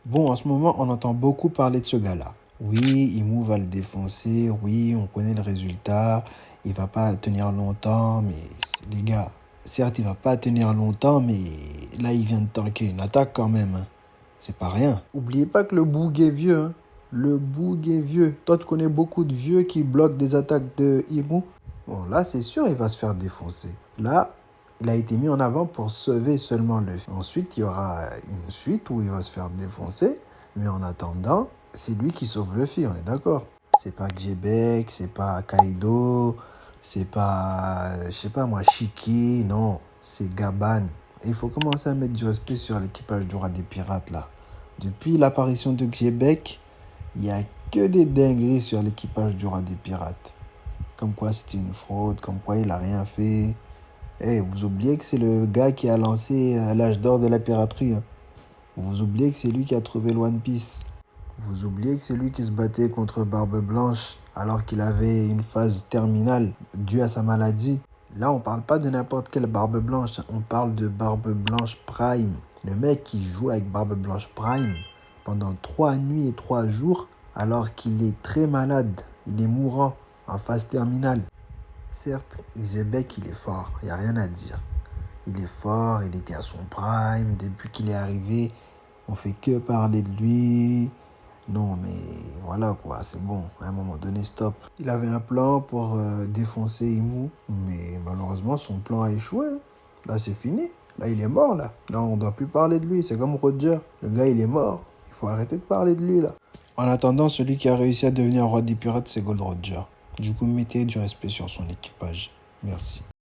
Bon, en ce moment, on entend beaucoup parler de ce gars-là. Oui, Imou va le défoncer. Oui, on connaît le résultat. Il va pas tenir longtemps, mais les gars, certes, il va pas tenir longtemps, mais là, il vient de tanker une attaque quand même, hein. C'est pas rien. Oubliez pas que le boug est vieux, hein. Le boug est vieux. Toi, tu connais beaucoup de vieux qui bloquent des attaques de Imou. Bon, là, c'est sûr, il va se faire défoncer. Là, il a été mis en avant pour sauver seulement le film. Ensuite, il y aura une suite où il va se faire défoncer. Mais en attendant, c'est lui qui sauve le film, on est d'accord. C'est pas Xebec, c'est pas Kaido, c'est pas, je sais pas moi, Shiki, non. C'est Gaban. Et il faut commencer à mettre du respect sur l'équipage du roi des pirates, là. Depuis l'apparition de Xebec, il n'y a que des dingueries sur l'équipage du roi des pirates. Comme quoi c'était une fraude, comme quoi il a rien fait. Eh, vous oubliez que c'est le gars qui a lancé l'âge d'or de la piraterie, hein. Vous oubliez que c'est lui qui a trouvé le One Piece. Vous oubliez que c'est lui qui se battait contre Barbe Blanche alors qu'il avait une phase terminale due à sa maladie. Là, on parle pas de n'importe quelle Barbe Blanche, on parle de Barbe Blanche Prime. Le mec qui joue avec Barbe Blanche Prime pendant 3 nuits et 3 jours alors qu'il est très malade. Il est mourant en phase terminale. Certes, Zebek, il est fort, il n'y a rien à dire. Il est fort, il était à son prime. Depuis qu'il est arrivé, on fait que parler de lui. Non, mais voilà quoi, c'est bon. À un moment donné, stop. Il avait un plan pour défoncer Imu, mais malheureusement, son plan a échoué. Là, c'est fini. Là, il est mort, là. Là, on ne doit plus parler de lui. C'est comme Roger. Le gars, il est mort. Il faut arrêter de parler de lui, là. En attendant, celui qui a réussi à devenir roi des pirates, c'est Gold Roger. Du coup, mettez du respect sur son équipage. Merci.